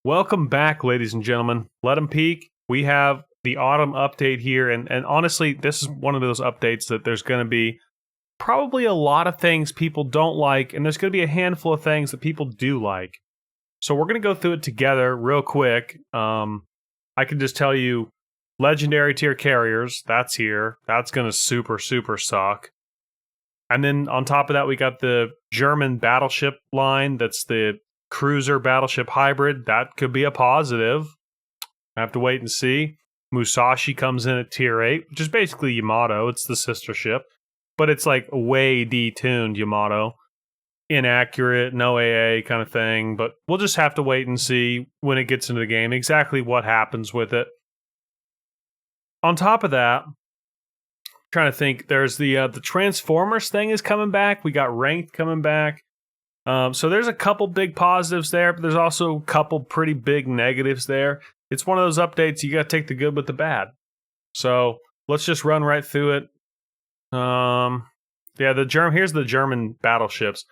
Welcome back, ladies and gentlemen. Let them peek. We have the autumn update here, and honestly, this is one of those updates that there's going to be probably a lot of things people don't like, and there's going to be a handful of things that people do like. So we're going to go through it together real quick. I can just tell you, legendary tier carriers, that's here. That's going to super suck. And then on top of that, we got the German battleship line. That's the cruiser battleship hybrid. That could be a positive. I have to wait and see. Musashi comes in at tier 8, which is basically Yamato. It's the sister ship. But it's like way detuned Yamato. Inaccurate, no AA kind of thing. But we'll just have to wait and see when it gets into the game exactly what happens with it. On top of that, trying to think, there's the Transformers thing is coming back. We got Ranked coming back. So there's a couple big positives there, but there's also a couple pretty big negatives there. It's one of those updates, you got to take the good with the bad. So let's just run right through it. Here's the German battleships.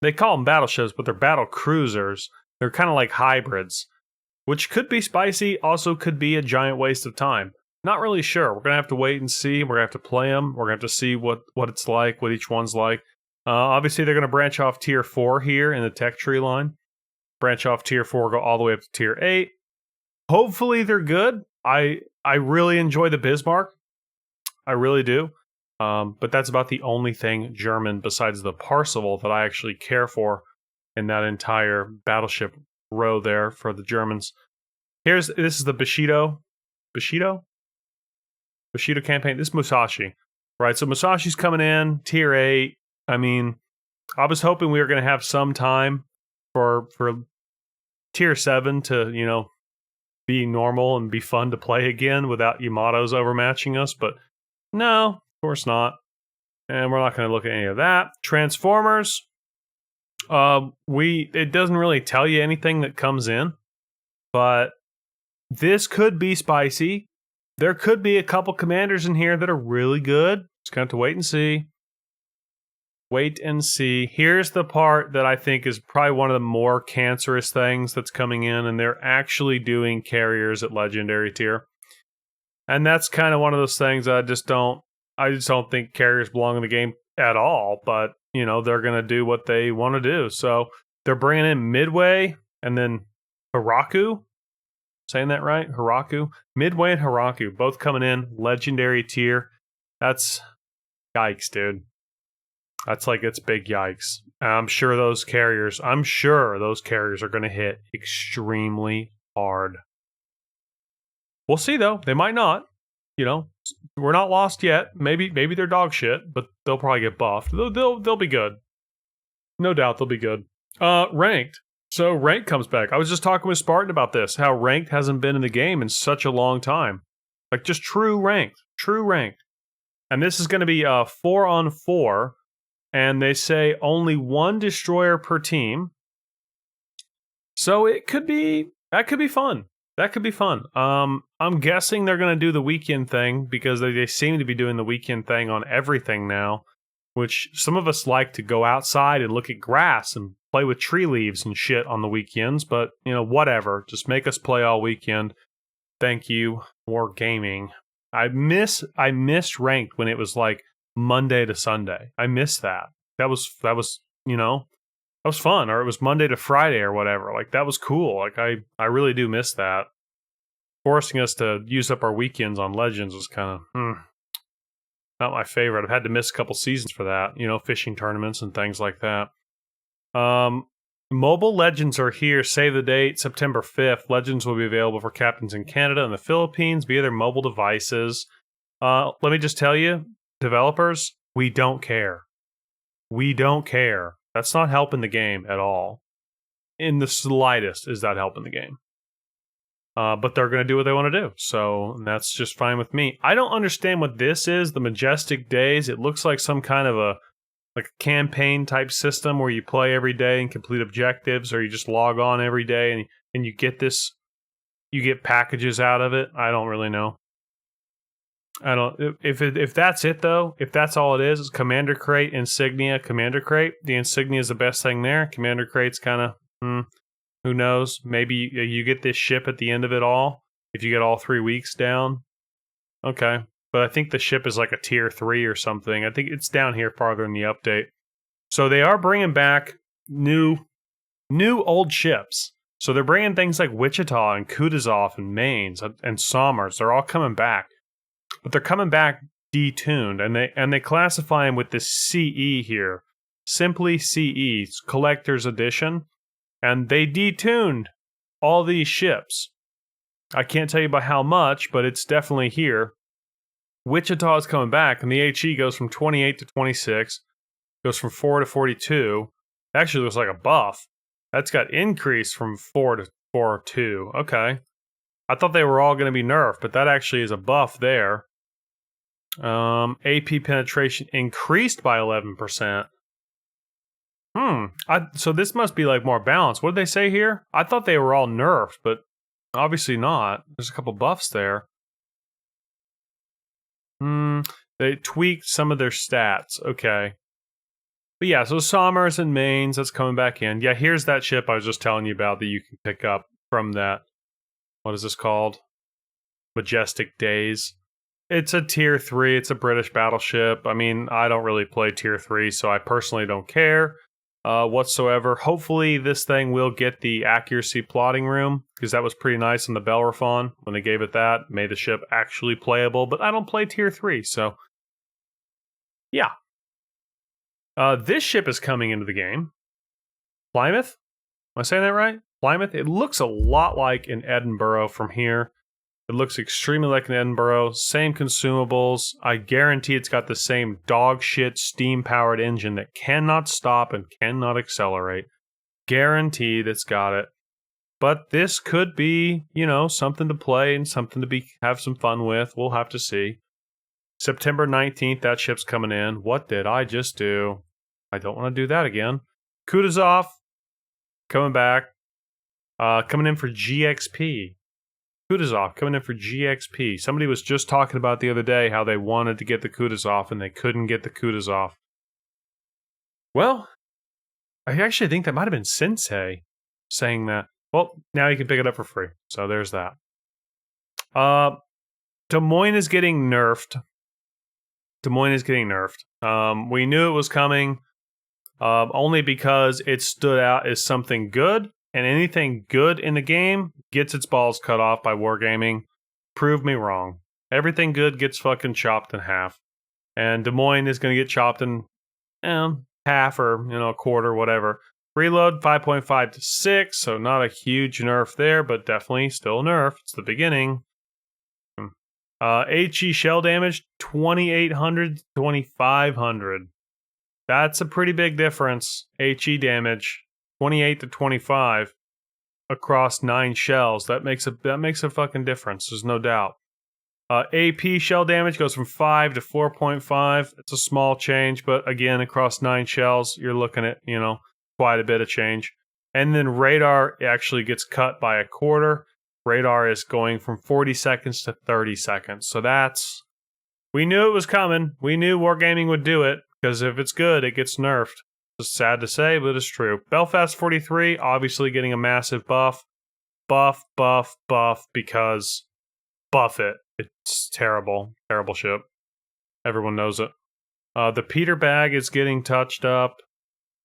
They call them battleships, but they're battle cruisers. They're kind of like hybrids, which could be spicy, also could be a giant waste of time. Not really sure. We're going to have to wait and see. We're going to have to play them. We're going to have to see what it's like, what each one's like. Obviously, they're going to branch off tier 4 here in the tech tree line. Branch off tier 4, go all the way up to tier 8. Hopefully, they're good. I really enjoy the Bismarck. I really do. But that's about the only thing German besides the Parseval that I actually care for in that entire battleship row there for the Germans. This is the Bushido campaign. This is Musashi, right? So Musashi's coming in tier 8. I mean, I was hoping we were going to have some time for tier 7 to, be normal and be fun to play again without Yamato's overmatching us, but no, of course not. And we're not going to look at any of that. Transformers, it doesn't really tell you anything that comes in, but this could be spicy. There could be a couple commanders in here that are really good. Just going to have to wait and see. Wait and see. Here's the part that I think is probably one of the more cancerous things that's coming in, and they're actually doing carriers at legendary tier. And that's kind of one of those things that I just don't think carriers belong in the game at all, but they're going to do what they want to do. So they're bringing in Midway and then Hiraku. Saying that right? Hiraku. Midway and Hiraku both coming in legendary tier. That's yikes, dude. It's big yikes. I'm sure those carriers are going to hit extremely hard. We'll see though. They might not. We're not lost yet. Maybe they're dog shit, but they'll probably get buffed. They'll be good. No doubt they'll be good. Ranked. So Ranked comes back. I was just talking with Spartan about this, how Ranked hasn't been in the game in such a long time. Like just true Ranked. And this is going to be 4-on-4. And they say only one destroyer per team. So that could be fun. That could be fun. I'm guessing they're going to do the weekend thing because they seem to be doing the weekend thing on everything now, which some of us like to go outside and look at grass and play with tree leaves and shit on the weekends, but whatever. Just make us play all weekend. Thank you. More gaming. I missed Ranked when it was like Monday to Sunday. I missed that. That was that was fun. Or it was Monday to Friday or whatever. Like that was cool. Like I really do miss that. Forcing us to use up our weekends on Legends was kind of not my favorite. I've had to miss a couple seasons for that, fishing tournaments and things like that. Mobile Legends are here. Save the date, September 5th. Legends will be available for captains in Canada and the Philippines via their mobile devices. Let me just tell you, developers, we don't care. We don't care. That's not helping the game at all. In the slightest is that helping the game. But they're going to do what they want to do. So that's just fine with me. I don't understand what this is, the Majestic Days. It looks like some kind of a campaign type system where you play every day and complete objectives, or you just log on every day and you get packages out of it. I don't really know. I don't. If that's it though, if that's all it is Commander Crate, Insignia, Commander Crate. The Insignia is the best thing there. Commander Crate's kind of Who knows? Maybe you get this ship at the end of it all. If you get all 3 weeks down. Okay. But I think the ship is like a tier 3 or something. I think it's down here farther in the update. So they are bringing back new old ships. So they're bringing things like Wichita and Kutuzov and Mainz and Somers. They're all coming back. But they're coming back detuned, and they classify them with this CE here. Simply CE, Collector's Edition. And they detuned all these ships. I can't tell you by how much, but it's definitely here. Wichita is coming back, and the HE goes from 28 to 26, goes from 4 to 42. Actually looks like a buff. That's got increased from 4 to 4-2. Okay. I thought they were all going to be nerfed, but that actually is a buff there. AP penetration increased by 11%. So this must be like more balanced. What did they say here? I thought they were all nerfed, but obviously not. There's a couple buffs there. They tweaked some of their stats. Okay. But yeah, so Somers and Mainz, that's coming back in. Yeah, here's that ship I was just telling you about that you can pick up from that. What is this called? Majestic Days. It's a tier 3. It's a British battleship. I mean, I don't really play tier 3, so I personally don't care whatsoever. Hopefully this thing will get the accuracy plotting room, because that was pretty nice on the Bellerophon when they gave it that. Made the ship actually playable, but I don't play tier 3, so yeah. This ship is coming into the game. Plymouth? Am I saying that right? Plymouth? It looks a lot like an Edinburgh from here. It looks extremely like an Edinburgh. Same consumables. I guarantee it's got the same dog shit steam-powered engine that cannot stop and cannot accelerate. Guaranteed it's got it. But this could be, something to play and something to have some fun with. We'll have to see. September 19th, that ship's coming in. What did I just do? I don't want to do that again. Kutuzov, coming back. Coming in for GXP. Kutuzov coming in for GXP. Somebody was just talking about the other day how they wanted to get the Kutuzov and they couldn't get the Kutuzov. Well, I actually think that might have been Sensei saying that. Well, now you can pick it up for free. So there's that. Des Moines is getting nerfed. We knew it was coming only because it stood out as something good. And anything good in the game gets its balls cut off by Wargaming. Prove me wrong. Everything good gets fucking chopped in half. And Des Moines is going to get chopped in half or, a quarter, whatever. Reload 5.5 to 6, so not a huge nerf there, but definitely still a nerf. It's the beginning. HE shell damage, 2,800 to 2,500. That's a pretty big difference. HE damage. 28 to 25 across 9 shells. That makes a fucking difference. There's no doubt. AP shell damage goes from 5 to 4.5. It's a small change, but again, across 9 shells, you're looking at, quite a bit of change. And then radar actually gets cut by a quarter. Radar is going from 40 seconds to 30 seconds. So we knew it was coming. We knew Wargaming would do it, because if it's good, it gets nerfed. It's sad to say, but it's true. Belfast 43, obviously getting a massive buff. Buff, because buff it. It's terrible. Terrible ship. Everyone knows it. The Peter bag is getting touched up.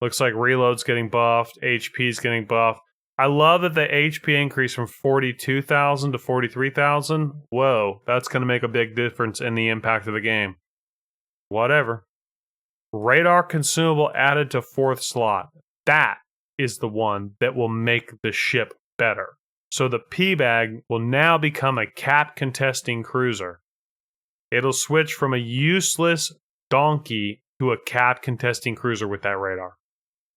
Looks like reload's getting buffed. HP's getting buffed. I love that the HP increased from 42,000 to 43,000. Whoa, that's going to make a big difference in the impact of the game. Whatever. Radar consumable added to 4th slot. That is the one that will make the ship better. So the P-Bag will now become a cap contesting cruiser. It'll switch from a useless donkey to a cap contesting cruiser with that radar.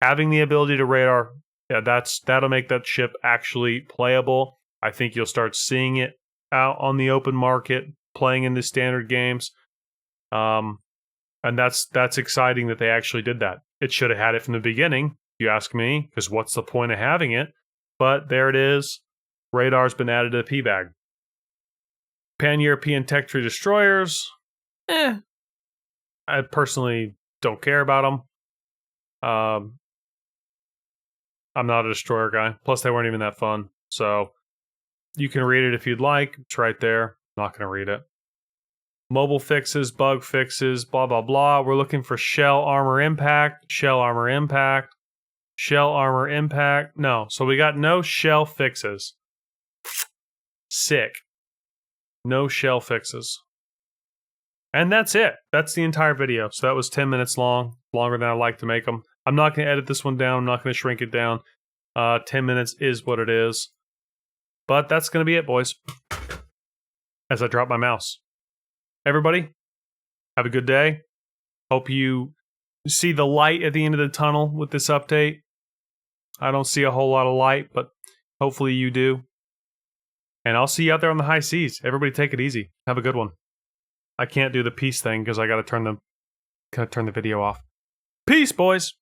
Having the ability to radar, that'll make that ship actually playable. I think you'll start seeing it out on the open market, playing in the standard games. And that's exciting that they actually did that. It should have had it from the beginning, if you ask me, because what's the point of having it? But there it is. Radar's been added to the P-Bag. Pan-European Tech Tree Destroyers. I personally don't care about them. I'm not a destroyer guy. Plus, they weren't even that fun. So you can read it if you'd like. It's right there. I'm not going to read it. Mobile fixes, bug fixes, blah, blah, blah. We're looking for shell armor impact, shell armor impact, shell armor impact. No, so we got no shell fixes. Sick. No shell fixes. And that's it. That's the entire video. So that was 10 minutes long, longer than I like to make them. I'm not going to edit this one down. I'm not going to shrink it down. 10 minutes is what it is. But that's going to be it, boys. As I drop my mouse. Everybody, have a good day. Hope you see the light at the end of the tunnel with this update. I don't see a whole lot of light, but hopefully you do. And I'll see you out there on the high seas. Everybody take it easy. Have a good one. I can't do the peace thing because I got to turn the video off. Peace, boys.